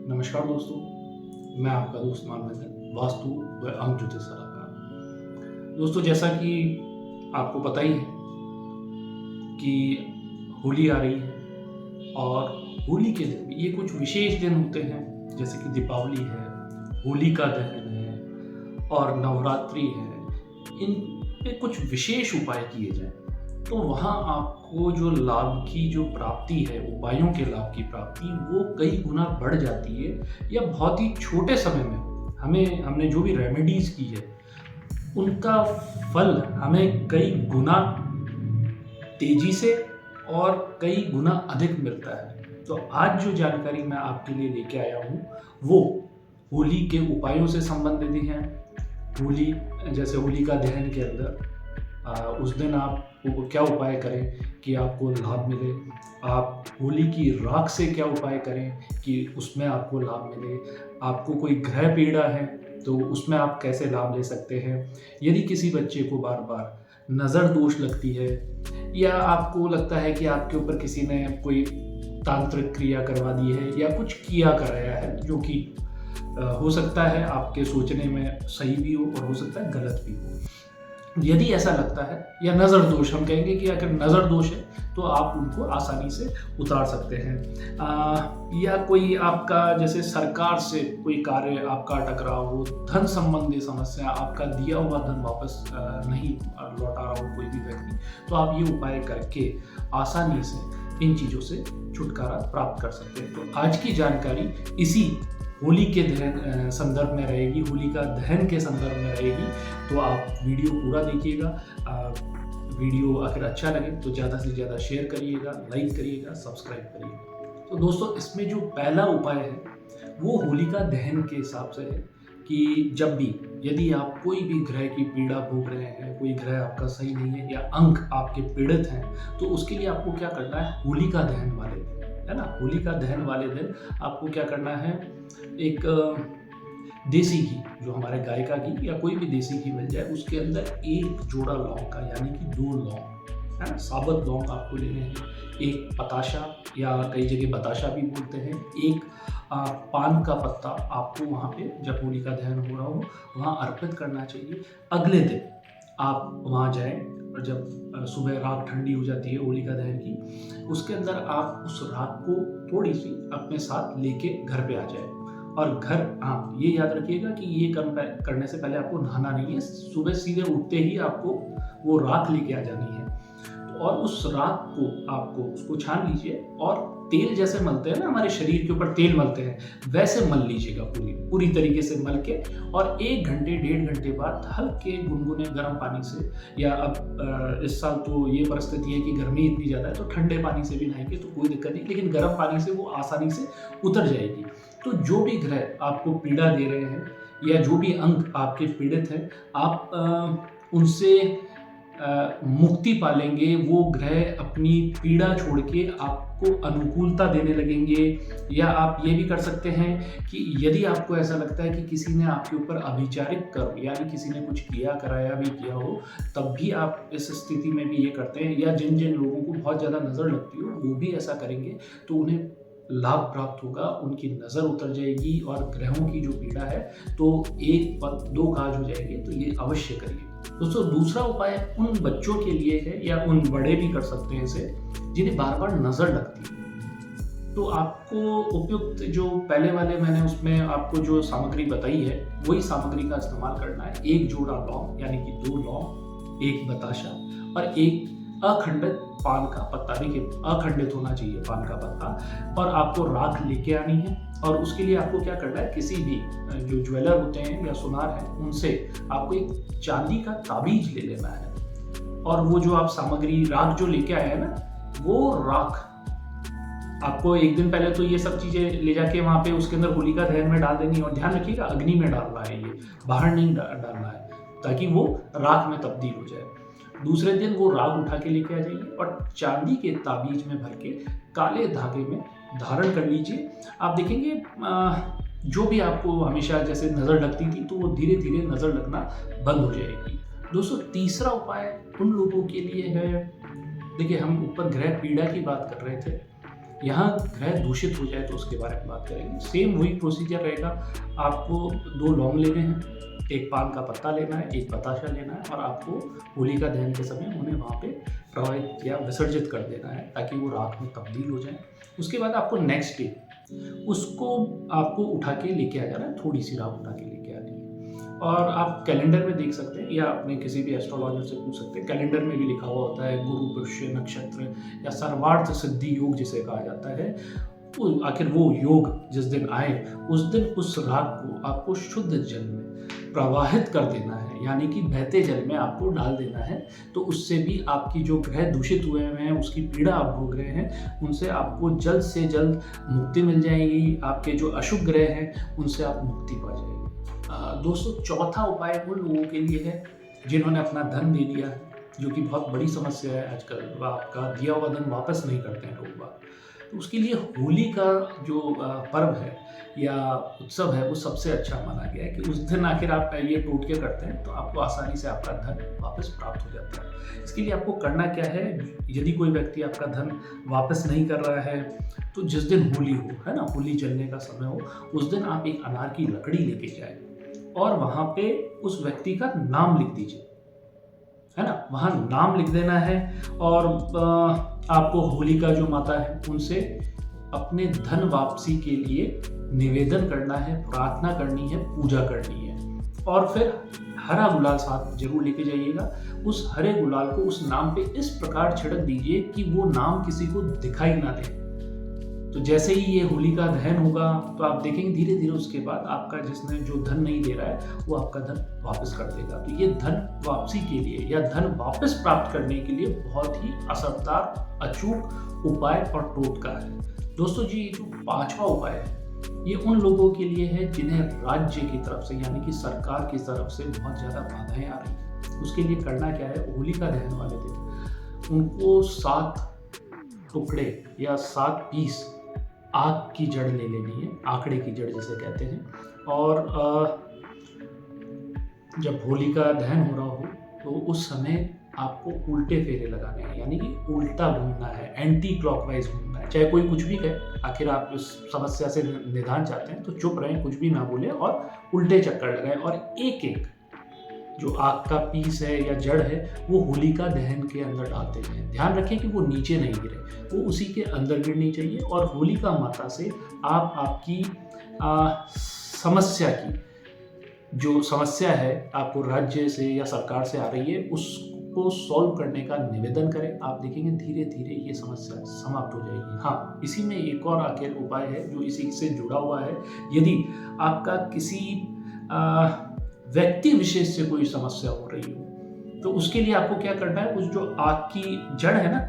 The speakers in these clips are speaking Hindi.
नमस्कार दोस्तों, मैं आपका दोस्त मानवेंद्र, वास्तु व अंक ज्योतिष सलाहकार। दोस्तों, जैसा कि आपको पता ही है कि होली आ रही है और होली के दिन ये कुछ विशेष दिन होते हैं, जैसे कि दीपावली है, होलिका दहन है और नवरात्रि है। इन पे कुछ विशेष उपाय किए जाएं तो वहाँ आपको जो लाभ की जो प्राप्ति है, उपायों के लाभ की प्राप्ति वो कई गुना बढ़ जाती है, या बहुत ही छोटे समय में हमने जो भी रेमेडीज की है उनका फल हमें कई गुना तेजी से और कई गुना अधिक मिलता है। तो आज जो जानकारी मैं आपके लिए लेके आया हूँ वो होली के उपायों से संबंधित है। होली, जैसे होलिका दहन के अंदर उस दिन आप क्या उपाय करें कि आपको लाभ मिले, आप होली की राख से क्या उपाय करें कि उसमें आपको लाभ मिले, आपको कोई ग्रह पीड़ा है तो उसमें आप कैसे लाभ ले सकते हैं, यदि किसी बच्चे को बार बार नज़र दोष लगती है या आपको लगता है कि आपके ऊपर किसी ने कोई तांत्रिक क्रिया करवा दी है या कुछ किया कराया है, जो कि हो सकता है आपके सोचने में सही भी हो और हो सकता है गलत भी हो। यदि ऐसा लगता है, या नज़र दोष, हम कहेंगे कि अगर नज़र दोष है तो आप उनको आसानी से उतार सकते हैं। या कोई आपका जैसे सरकार से कोई कार्य आपका अटक रहा हो, धन संबंधी समस्या, आपका दिया हुआ धन वापस नहीं लौटा रहा हो कोई भी व्यक्ति, तो आप ये उपाय करके आसानी से इन चीज़ों से छुटकारा प्राप्त कर सकते हैं। तो आज की जानकारी इसी होली के दहन संदर्भ में रहेगी, होलिका दहन के संदर्भ में रहेगी। तो आप वीडियो पूरा देखिएगा। वीडियो अगर अच्छा लगे तो ज़्यादा से ज़्यादा शेयर करिएगा, लाइक करिएगा, सब्सक्राइब करिएगा। तो दोस्तों, इसमें जो पहला उपाय है वो होलिका दहन के हिसाब से है कि जब भी यदि आप कोई भी ग्रह की पीड़ा भोग रहे हैं, कोई ग्रह आपका सही नहीं है या अंक आपके पीड़ित हैं, तो उसके लिए आपको क्या करना है, होलिका दहन वाले दिन, है ना, होलिका दहन वाले दिन आपको क्या करना है, एक देसी घी, जो हमारे गाय का घी या कोई भी देसी घी मिल जाए, उसके अंदर एक जोड़ा लौंग का, यानी कि 2 लौंग, है ना, साबुत लौंग आपको लेने हैं, एक पताशा या कई जगह बताशा भी बोलते हैं, एक पान का पत्ता आपको वहाँ पे जब होलिका दहन हो रहा हो वहाँ अर्पित करना चाहिए। अगले दिन आप वहाँ जाएं और जब सुबह राख ठंडी हो जाती है होलिका दहन की, उसके अंदर आप उस राख को थोड़ी सी अपने साथ लेके घर पे आ जाए। और घर, हाँ, ये याद रखिएगा कि ये करने से पहले आपको नहाना नहीं है, सुबह सीधे उठते ही आपको वो राख लेके आ जानी है। और उस राख को आपको उसको छान लीजिए और तेल जैसे मलते हैं ना, हमारे शरीर के ऊपर तेल मलते हैं, वैसे मल लीजिएगा, पूरी तरीके से मल के। और 1 घंटे 1.5 घंटे बाद हल्के गुनगुने गर्म पानी से, या अब इस साल तो ये परिस्थिति है कि गर्मी इतनी ज़्यादा है तो ठंडे पानी से भी नहाएंगे तो कोई दिक्कत नहीं, लेकिन गर्म पानी से वो आसानी से उतर जाएगी। तो जो भी ग्रह आपको पीड़ा दे रहे हैं या जो भी अंग आपके पीड़ित हैं, आप उनसे मुक्ति पालेंगे। वो ग्रह अपनी पीड़ा छोड़ के आपको अनुकूलता देने लगेंगे। या आप ये भी कर सकते हैं कि यदि आपको ऐसा लगता है कि किसी ने आपके ऊपर अभिचारिक कर्म, यानी किसी ने कुछ किया कराया भी किया हो, तब भी आप इस स्थिति में भी ये करते हैं, या जिन जिन लोगों को बहुत ज़्यादा नज़र लगती हो वो भी ऐसा करेंगे तो उन्हें लाभ प्राप्त होगा, उनकी नज़र उतर जाएगी और ग्रहों की जो पीड़ा है तो 1 पद 2 काज हो जाएंगे। तो ये अवश्य करिए। दोस्तों, दूसरा उपाय उन बच्चों के लिए है, या उन बड़े भी कर सकते हैं इसे, जिन्हें बार बार नज़र लगती है। तो आपको उपयुक्त जो पहले वाले मैंने उसमें आपको जो सामग्री बताई है वही सामग्री का इस्तेमाल करना है। 1 जोड़ा लौंग, यानी कि 2 लौंग, 1 बताशा और 1 अखंडित पान का पत्ता। देखिए, अखंडित होना चाहिए पान का पत्ता। और आपको राख लेके आनी है और उसके लिए आपको क्या करना है, किसी भी जो ज्वेलर होते हैं या सुनार हैं उनसे आपको एक चांदी का ताबीज ले लेना है। और वो जो आप सामग्री राख जो लेके आए हैं ना, वो राख आपको 1 दिन पहले तो ये सब चीज़ें ले जाके वहाँ पे उसके अंदर होलिका दहन में डाल देनी। और ध्यान रखिएगा, अग्नि में डालना है, ये बाहर नहीं डालना है, ताकि वो राख में तब्दील हो जाए। दूसरे दिन वो राख उठा के लेके आ जाइए और चांदी के ताबीज में भर के काले धागे में धारण कर लीजिए। आप देखेंगे जो भी आपको हमेशा जैसे नज़र लगती थी तो वो धीरे धीरे नज़र लगना बंद हो जाएगी। दोस्तों, तीसरा उपाय उन लोगों के लिए है, देखिए हम ऊपर ग्रह पीड़ा की बात कर रहे थे, यहाँ ग्रह दूषित हो जाए तो उसके बारे में बात करेंगे। सेम वही प्रोसीजर रहेगा। आपको 2 लौंग लेने हैं, एक पान का पत्ता लेना है, एक बताशा लेना है और आपको होलिका दहन के समय उन्हें वहाँ पे प्रवाहित या विसर्जित कर देना है ताकि वो राख में तब्दील हो जाए। उसके बाद आपको नेक्स्ट डे उसको आपको उठा के लेके आ जाना है, थोड़ी सी राख उठा के लेके आनी है। और आप कैलेंडर में देख सकते हैं या अपने किसी भी एस्ट्रोलॉजर से पूछ सकते हैं, कैलेंडर में भी लिखा हुआ होता है गुरु पुष्य नक्षत्र या सर्वार्थ सिद्धि योग जिसे कहा जाता है। आखिर वो योग जिस दिन आए उस दिन उस राख को आपको शुद्ध जल में प्रवाहित कर देना है, यानी कि बहते जल में आपको डाल देना है। तो उससे भी आपकी जो ग्रह दूषित हुए हैं, उसकी पीड़ा आप भोग रहे हैं, उनसे आपको जल्द से जल्द मुक्ति मिल जाएगी। आपके जो अशुभ ग्रह हैं उनसे आप मुक्ति पा जाएंगे। दोस्तों, चौथा उपाय उन लोगों के लिए है जिन्होंने अपना धन दे दिया है, जो कि बहुत बड़ी समस्या है आजकल। आपका दिया हुआ धन वापस नहीं करते हैं लोग बाग। तो उसके लिए होली का जो पर्व है या उत्सव है वो सबसे अच्छा माना गया है कि उस दिन आखिर आप ये टोट के करते हैं तो आपको आसानी से आपका धन वापस प्राप्त हो जाता है। इसके लिए आपको करना क्या है, यदि कोई व्यक्ति आपका धन वापस नहीं कर रहा है तो जिस दिन होली हो, है ना, होली जलने का समय हो, उस दिन आप एक अनार की लकड़ी लेके जाए और वहाँ पे उस व्यक्ति का नाम लिख दीजिए, है ना, वहाँ नाम लिख देना है। और आपको होलिका जो माता है उनसे अपने धन वापसी के लिए निवेदन करना है, प्रार्थना करनी है, पूजा करनी है। और फिर हरा गुलाल साथ जरूर लेके जाइएगा। उस हरे गुलाल को उस नाम पे इस प्रकार छिड़क दीजिए कि वो नाम किसी को दिखाई ना दे। तो जैसे ही ये होलिका दहन होगा तो आप देखेंगे धीरे धीरे उसके बाद आपका जिसने जो धन नहीं दे रहा है वो आपका धन वापस कर देगा। तो ये धन वापसी के लिए या धन वापस प्राप्त करने के लिए बहुत ही असरदार, अचूक उपाय और टोटका है। दोस्तों जी, जो 5वां उपाय है ये उन लोगों के लिए है जिन्हें राज्य की तरफ से यानी कि सरकार की तरफ से बहुत ज़्यादा बाधाएं आ रही हैं। उसके लिए करना क्या है, होलिका दहन वाले दिन उनको 7 टुकड़े या 7 पीस आग की जड़ ले लेनी है, आंकड़े की जड़ जिसे कहते हैं। और जब होलिका दहन हो रहा हो तो उस समय आपको उल्टे फेरे लगाने हैं, यानी कि उल्टा घूमना है, एंटी क्लॉकवाइज घूमना है। चाहे कोई कुछ भी कहे, आखिर आप इस समस्या से निदान चाहते हैं तो चुप रहें, कुछ भी ना बोले और उल्टे चक्कर लगाएं। और एक एक जो आग का पीस है या जड़ है वो होलिका दहन के अंदर डालते हैं। ध्यान रखें कि वो नीचे नहीं गिरे, वो उसी के अंदर गिरनी चाहिए। और होलिका माता से आप आपकी समस्या की जो समस्या है आपको राज्य से या सरकार से आ रही है उसको सॉल्व करने का निवेदन करें। आप देखेंगे धीरे धीरे ये समस्या समाप्त हो जाएगी। हाँ, इसी में एक और आखिर उपाय है जो इसी से जुड़ा हुआ है। यदि आपका किसी व्यक्ति विशेष से कोई समस्या हो रही हो तो उसके लिए आपको क्या करना है, उस जो आग की जड़ है ना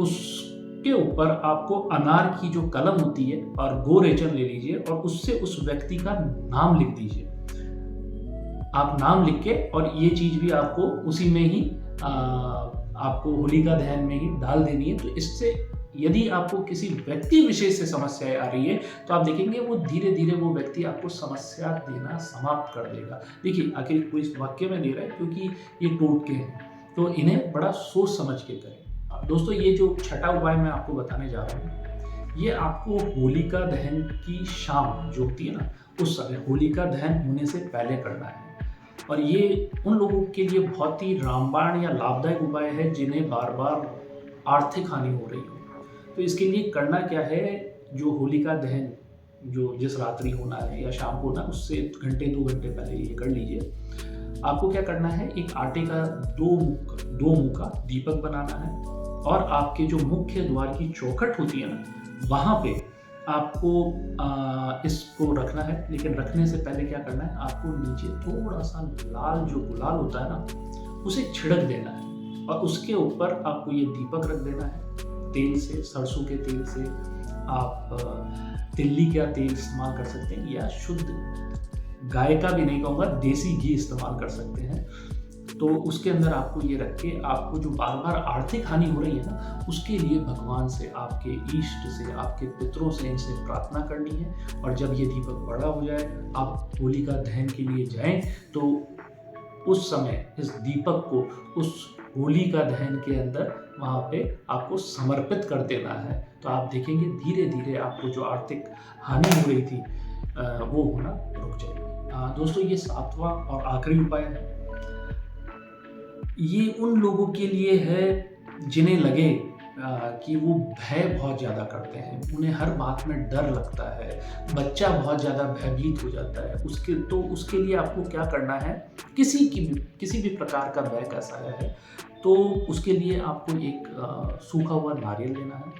उसके ऊपर आपको अनार की जो कलम होती है और गोरेचन ले लीजिए और उससे उस व्यक्ति का नाम लिख दीजिए। आप नाम लिख के और ये चीज भी आपको उसी में ही आपको होलिका दहन में ही डाल देनी है। तो इससे यदि आपको किसी व्यक्ति विशेष से समस्या आ रही है तो आप देखेंगे वो धीरे धीरे वो व्यक्ति आपको समस्या देना समाप्त कर देगा। देखिए, आखिर कोई इस वाक्य में दे रहा है क्योंकि ये टोटके हैं तो इन्हें बड़ा सोच समझ के करें। दोस्तों, ये जो छठा उपाय मैं आपको बताने जा रहा हूँ ये आपको होलिका दहन की शाम जो होती है ना उस समय होलिका दहन होने से पहले करना है। और ये उन लोगों के लिए बहुत ही रामबाण या लाभदायक उपाय है जिन्हें बार बार आर्थिक हानि हो रही हो। तो इसके लिए करना क्या है, जो होलिका दहन जो जिस रात्रि होना है या शाम को होना उससे 2 घंटे पहले ये कर लीजिए। आपको क्या करना है, एक आटे का 2 मुंह का दीपक बनाना है और आपके जो मुख्य द्वार की चौखट होती है ना वहाँ पे आपको इसको रखना है। लेकिन रखने से पहले क्या करना है, आपको नीचे थोड़ा सा लाल जो गुलाल होता है ना उसे छिड़क देना है और उसके ऊपर आपको ये दीपक रख देना है। तेल से, सरसों के तेल से, आप तिल्ली का तेल इस्तेमाल कर सकते हैं या शुद्ध गाय का भी नहीं कहूँगा, देसी घी इस्तेमाल कर सकते हैं। तो उसके अंदर आपको ये रख के आपको जो बार बार आर्थिक हानि हो रही है ना उसके लिए भगवान से, आपके इष्ट से, आपके पितरों से इनसे प्रार्थना करनी है। और जब ये दीपक बड़ा हो जाए, आप होलिका दहन के लिए जाएं तो उस समय इस दीपक को उस होलिका दहन के अंदर वहाँ पे आपको समर्पित कर देना है। तो आप देखेंगे धीरे धीरे आपको जो आर्थिक हानि हो रही थी वो होना रुक जाएगी। दोस्तों, ये 7वां और आखिरी उपाय है। ये उन लोगों के लिए है जिन्हें लगे कि वो भय बहुत ज़्यादा करते हैं, उन्हें हर बात में डर लगता है, बच्चा बहुत ज़्यादा भयभीत हो जाता है। उसके लिए आपको क्या करना है, किसी भी प्रकार का भय कैसा है, तो उसके लिए आपको एक सूखा हुआ नारियल लेना है,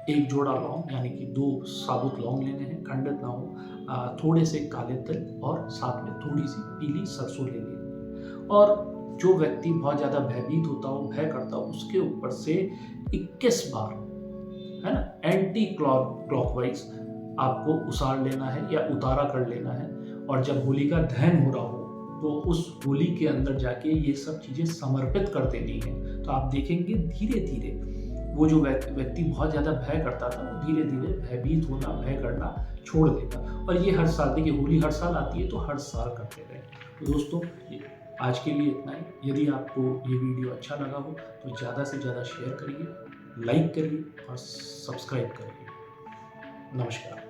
एक जोड़ा लौंग यानी कि 2 साबुत लौंग लेने हैं, खंडित ना हो, थोड़े से काले तिल और साथ में थोड़ी सी पीली सरसों लेनी है। और जो व्यक्ति बहुत ज़्यादा भयभीत होता हो, भय करता हो, उसके ऊपर से 21 बार, है ना, एंटी क्लॉकवाइज आपको उसार लेना है या उतारा कर लेना है। और जब होली का दहन हो रहा हो तो उस होली के अंदर जाके ये सब चीज़ें समर्पित कर देनी है। तो आप देखेंगे धीरे धीरे वो जो व्यक्ति बहुत ज़्यादा भय करता था, वो धीरे धीरे भयभीत होना, भय करना छोड़ देगा। और ये हर साल, देखिए होली हर साल आती है, तो हर साल करते रहे। तो दोस्तों, आज के लिए इतना ही। यदि आपको ये वीडियो अच्छा लगा हो तो ज़्यादा से ज़्यादा शेयर करिए, लाइक करिए और सब्सक्राइब करिए। नमस्कार।